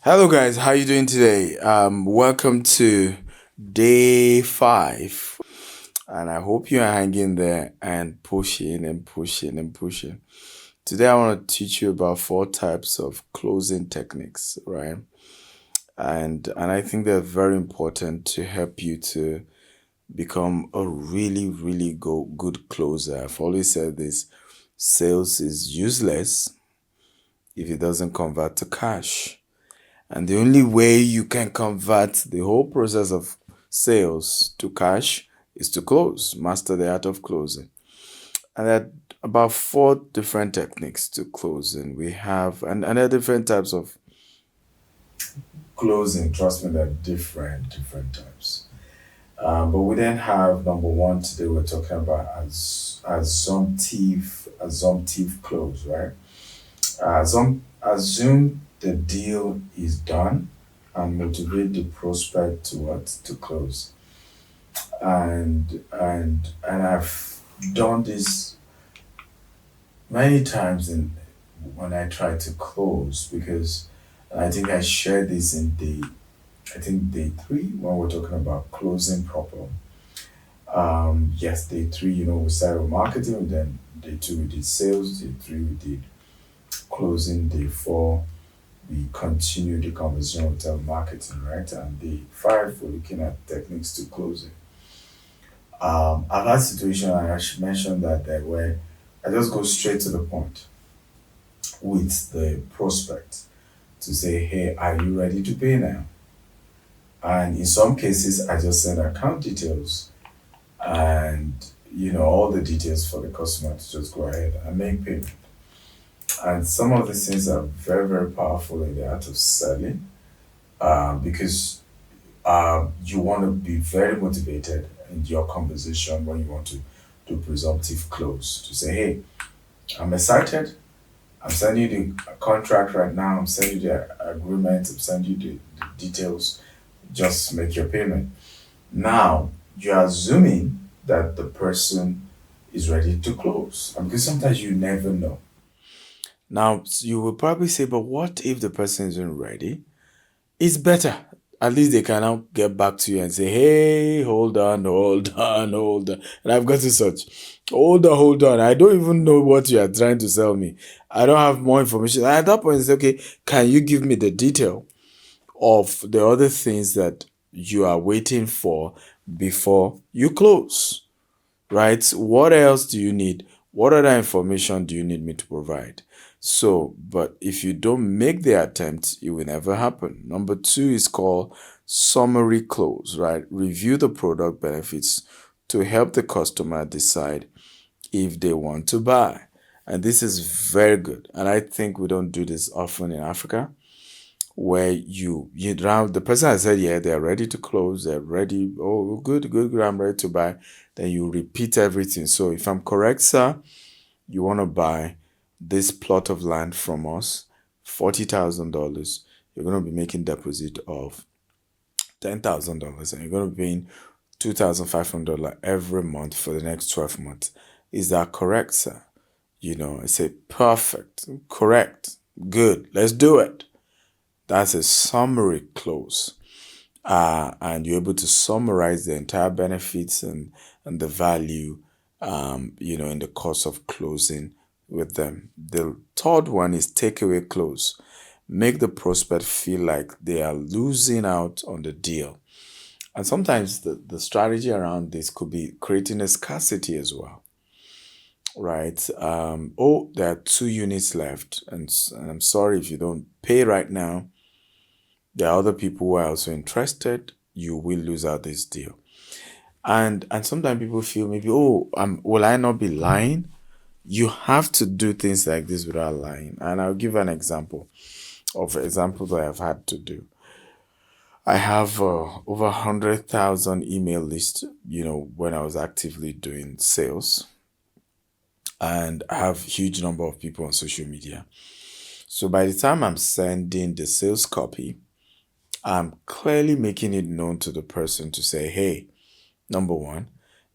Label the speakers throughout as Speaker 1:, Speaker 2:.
Speaker 1: Hello guys, how you doing today? Welcome to day 5, and I hope you are hanging there and pushing and pushing and pushing. Today I want to teach you about 4 types of closing techniques, right? And I think they're very important to help you to become a really good closer. I've always said this: sales is useless if it doesn't convert to cash. And the only way you can convert the whole process of sales to cash is to close, master the art of closing. And there are about 4 different techniques to closing. We have, and there are different types of closing. Trust me, there are different types. But we then have number 1 today. We're talking about assumptive close, right? Assume the deal is done and motivate the prospect to what? To close. And I've done this many times in when I try to close, because I think I shared this in day 3 when we're talking about closing proper. Yes, day 3, we started with marketing, then day 2 we did sales, day 3 we did closing, day 4 we continue the conversation with marketing, right? And day 5 we're looking at techniques to closing. I've had situation, I should mention that there, where I just go straight to the point with the prospect to say, hey, are you ready to pay now? And in some cases I just send account details and all the details for the customer to just go ahead and make payment. And some of these things are very powerful in the art of selling, because you want to be very motivated in your conversation when you want to do presumptive close, to say, hey, I'm excited. I'm sending you the contract right now. I'm sending you the agreement. I'm sending you the details. Just make your payment. Now, you're assuming that the person is ready to close. And because sometimes you never know. Now, you will probably say, but what if the person isn't ready? It's better. At least they can now get back to you and say, hey, hold on. And I've got to such. Hold on. I don't even know what you are trying to sell me. I don't have more information. And at that point, it's okay. Can you give me the detail of the other things that you are waiting for before you close? Right? What else do you need? What other information do you need me to provide? So, but if you don't make the attempt, it will never happen. Number 2 is called summary close, right? Review the product benefits to help the customer decide if they want to buy. And this is very good. And I think we don't do this often in Africa, where you round the person has said, yeah, they're ready to close, they're ready, oh, good, I'm ready to buy. Then you repeat everything. So if I'm correct, sir, you want to buy this plot of land from us, $40,000. You're going to be making deposit of $10,000, and you're going to be paying $2,500 every month for the next 12 months. Is that correct, sir? I say, perfect, correct, good, let's do it. That's a summary close. And you're able to summarize the entire benefits and the value, in the course of closing with them. The 3rd one is takeaway close. Make the prospect feel like they are losing out on the deal. And sometimes the strategy around this could be creating a scarcity as well. Right? There are 2 units left, and I'm sorry if you don't pay right now. There are other people who are also interested. You will lose out this deal. And sometimes people feel maybe, will I not be lying? You have to do things like this without lying. And I'll give an example of examples that I've had to do. I have over 100,000 email list, when I was actively doing sales. And I have a huge number of people on social media. So by the time I'm sending the sales copy, I'm clearly making it known to the person to say, hey, number 1,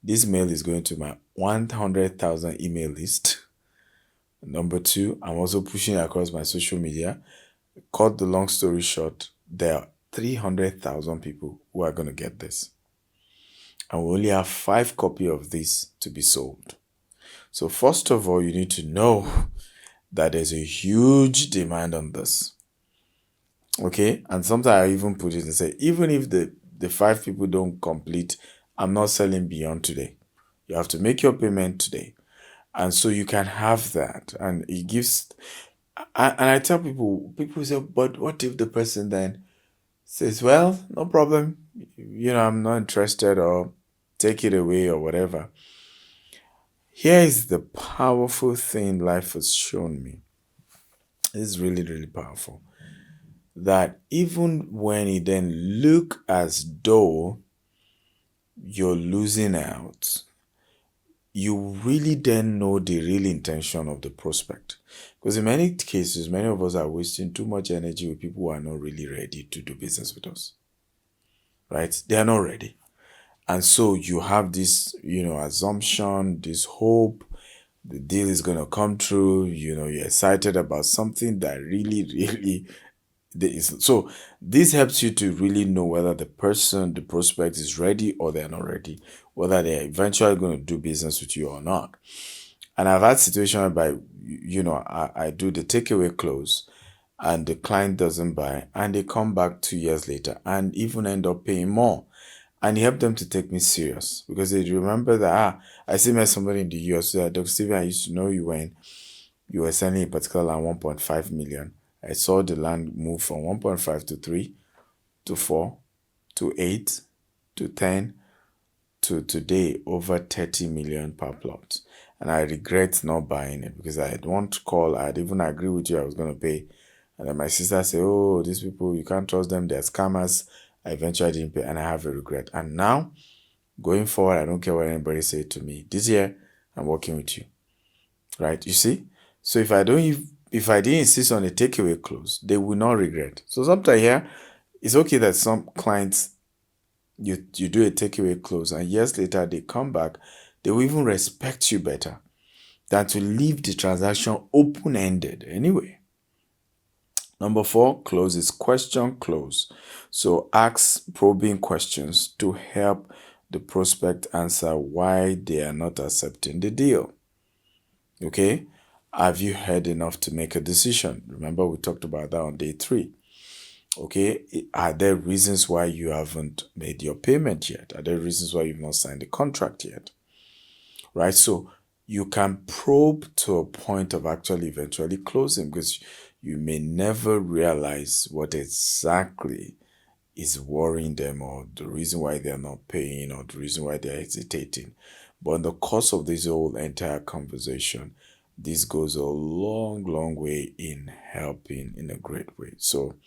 Speaker 1: this mail is going to my 100,000 email list. Number 2, I'm also pushing across my social media. Cut the long story short, there are 300,000 people who are going to get this. And we only have 5 copies of this to be sold. So, first of all, you need to know that there's a huge demand on this. Okay? And sometimes I even put it and say, even if the 5 people don't complete, I'm not selling beyond today. You have to make your payment today. And so you can have that. And it gives, and I tell people say, but what if the person then says, well, no problem, I'm not interested, or take it away or whatever. Here is the powerful thing life has shown me. It's really, really powerful. That even when it then look as though you're losing out, you really then know the real intention of the prospect. Because in many cases, many of us are wasting too much energy with people who are not really ready to do business with us. Right? They are not ready. And so you have this, assumption, this hope, the deal is going to come through, you're excited about something that really, really there is. So this helps you to really know whether the person, the prospect is ready or they're not ready, whether they're eventually going to do business with you or not. And I've had situations whereby, I do the takeaway close and the client doesn't buy and they come back 2 years later and even end up paying more. And it helped them to take me serious because they remember that, I still met somebody in the US who said, Dr. Steven, I used to know you when you were selling a particular land 1.5 million. I saw the land move from 1.5 to 3 to 4 to 8 to 10 to today over 30 million per plot. And I regret not buying it because I had one call, I'd even agree with you I was going to pay. And then my sister said, oh, these people, you can't trust them, they're scammers. I eventually didn't pay and I have a regret. And now, going forward, I don't care what anybody say to me. This year, I'm working with you. Right? You see? So if I didn't insist on a takeaway clause, they will not regret. So sometimes here, it's okay that some clients you do a takeaway clause and years later they come back, they will even respect you better than to leave the transaction open-ended anyway. Number 4, close is question close. So ask probing questions to help the prospect answer why they are not accepting the deal. Okay? Have you heard enough to make a decision? Remember, we talked about that on day 3. Okay? Are there reasons why you haven't made your payment yet? Are there reasons why you've not signed the contract yet? Right? So you can probe to a point of actually eventually closing because you may never realize what exactly is worrying them or the reason why they're not paying or the reason why they're hesitating. But in the course of this whole entire conversation, this goes a long, long way in helping in a great way. So,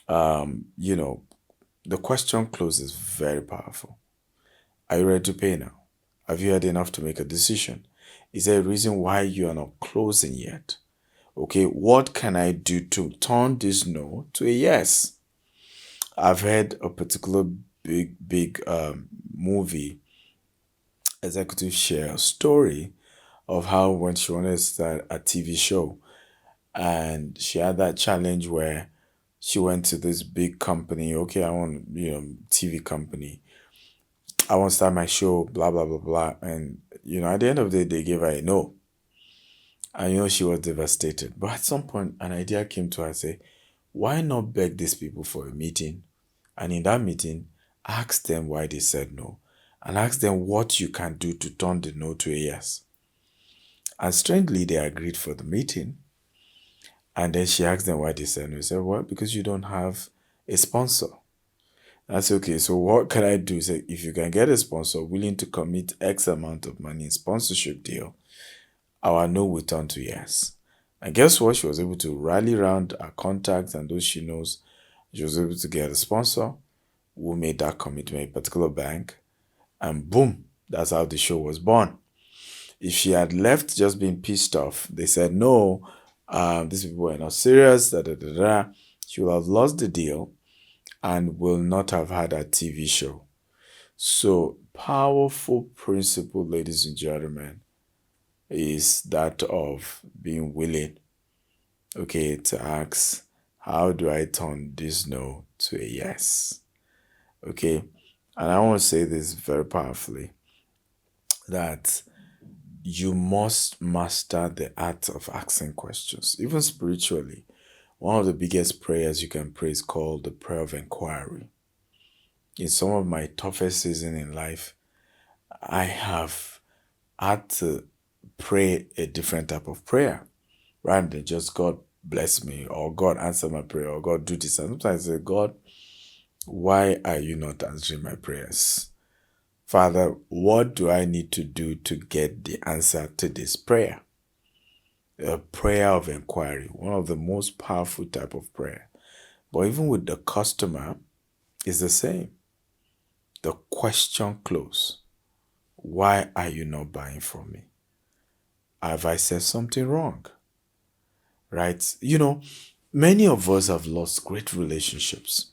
Speaker 1: the question close is very powerful. Are you ready to pay now? Have you had enough to make a decision? Is there a reason why you are not closing yet? Okay, what can I do to turn this no to a yes? I've heard a particular big movie executive share a story of how when she wanted to start a TV show and she had that challenge where she went to this big company. Okay, I want, TV company. I want to start my show, blah, blah, blah, blah. And, at the end of the day, they gave her a no. And, she was devastated. But at some point, an idea came to her and say, why not beg these people for a meeting? And in that meeting, ask them why they said no. And ask them what you can do to turn the no to a yes. And strangely, they agreed for the meeting. And then she asked them why they said no. She said, well, because you don't have a sponsor. That's okay. So what can I do? Say, if you can get a sponsor willing to commit X amount of money in sponsorship deal, our no will turn to yes. And guess what? She was able to rally around her contacts and those she knows. She was able to get a sponsor who made that commitment, a particular bank. And boom, that's how the show was born. If she had left just being pissed off, they said, no, these people are not serious, she would have lost the deal and will not have had a TV show. So, powerful principle, ladies and gentlemen, is that of being willing, okay, to ask How do I turn this no to a yes? Okay. And I want to say this very powerfully that you must master the art of asking questions, even spiritually. One of the biggest prayers you can pray is called the prayer of inquiry. In some of my toughest season in life, I have had to pray a different type of prayer rather than just God bless me or God answer my prayer or God do this. And sometimes I say, God, why are you not answering my prayers? Father, what do I need to do to get the answer to this prayer? A prayer of inquiry, one of the most powerful type of prayer. But even with the customer, it's the same. The question close. Why are you not buying from me? Have I said something wrong? Right? Many of us have lost great relationships.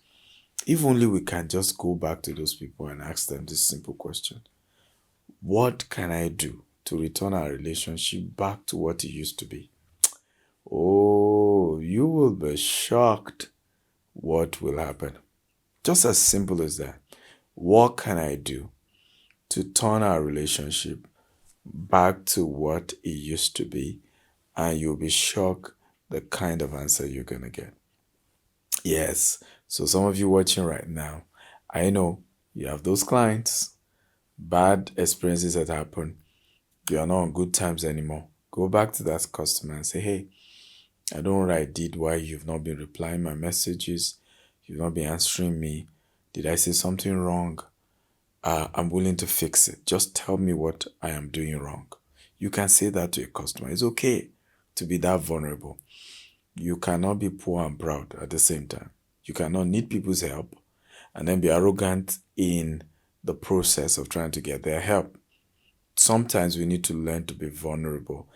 Speaker 1: If only we can just go back to those people and ask them this simple question. What can I do to return our relationship back to what it used to be? Oh, you will be shocked what will happen. Just as simple as that. What can I do to turn our relationship back to what it used to be? And you'll be shocked the kind of answer you're going to get. Yes. So some of you watching right now, I know you have those clients, bad experiences that happen. You are not on good terms anymore. Go back to that customer and say, hey, I don't know what I did, why you've not been replying my messages. You've not been answering me. Did I say something wrong? I'm willing to fix it. Just tell me what I am doing wrong. You can say that to a customer. It's okay to be that vulnerable. You cannot be poor and proud at the same time. You cannot need people's help and then be arrogant in the process of trying to get their help. Sometimes we need to learn to be vulnerable,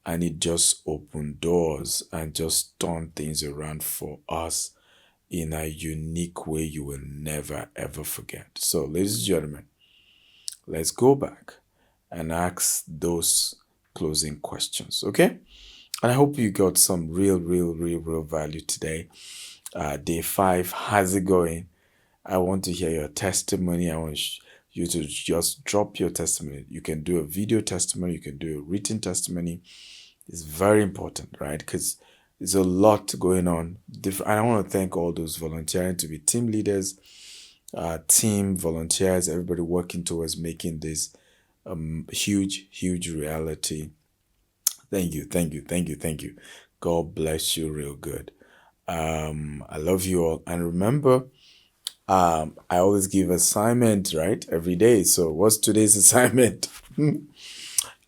Speaker 1: and it just open doors and just turn things around for us in a unique way you will never ever forget. So, ladies and gentlemen, let's go back and ask those closing questions, okay? And I hope you got some real value today. Day 5, how's it going? I want to hear your testimony. I want you to just drop your testimony. You can do a video testimony, you can do a written testimony. It's very important, right? Because there's a lot going on. I want to thank all those volunteering to be team leaders, team volunteers, everybody working towards making this huge reality. Thank you. God bless you real good. I love you all. And remember, I always give assignment, right? Every day. So what's today's assignment?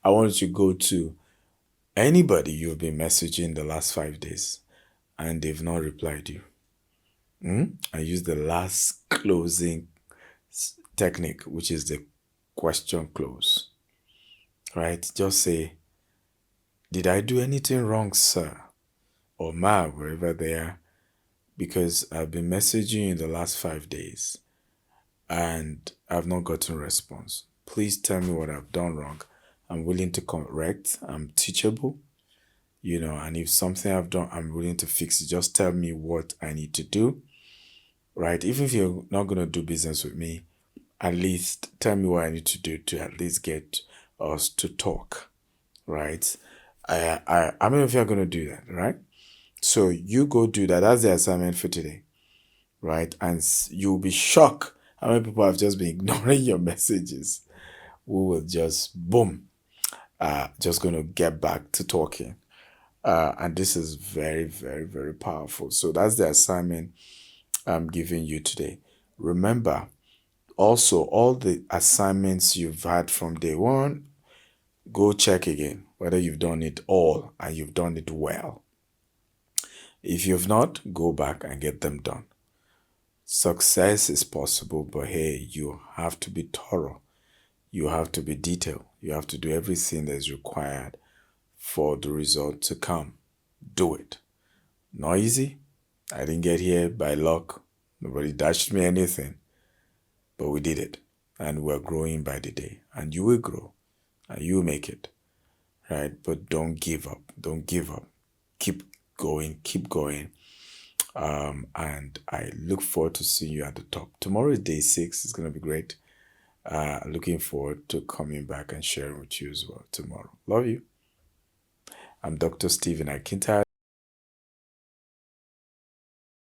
Speaker 1: I want you to go to anybody you've been messaging the last 5 days and they've not replied you. And use the last closing technique, which is the question close. Right? Just say, did I do anything wrong, sir? Or ma, wherever they are? Because I've been messaging you in the last 5 days and I've not gotten a response. Please tell me what I've done wrong. I'm willing to correct. I'm teachable, and if something I've done, I'm willing to fix it. Just tell me what I need to do, right? Even if you're not going to do business with me, at least tell me what I need to do to at least get us to talk, right? How many of you are going to do that, right? So you go do that. That's the assignment for today, right? And you'll be shocked how many people have just been ignoring your messages. We will just, boom, just going to get back to talking. And this is very powerful. So that's the assignment I'm giving you today. Remember, also, all the assignments you've had from day one, go check again whether you've done it all and you've done it well. If you've not, go back and get them done. Success is possible, but hey, you have to be thorough. You have to be detailed. You have to do everything that is required for the result to come. Do it. Not easy. I didn't get here by luck. Nobody dashed me anything. But we did it. And we're growing by the day. And you will grow. And you will make it. Right? But don't give up. Don't give up. Keep going. And I look forward to seeing you at the top. Tomorrow is day 6. It's going to be great. Looking forward to coming back and sharing with you as well tomorrow. Love you. I'm Dr. Stephen Akintayo.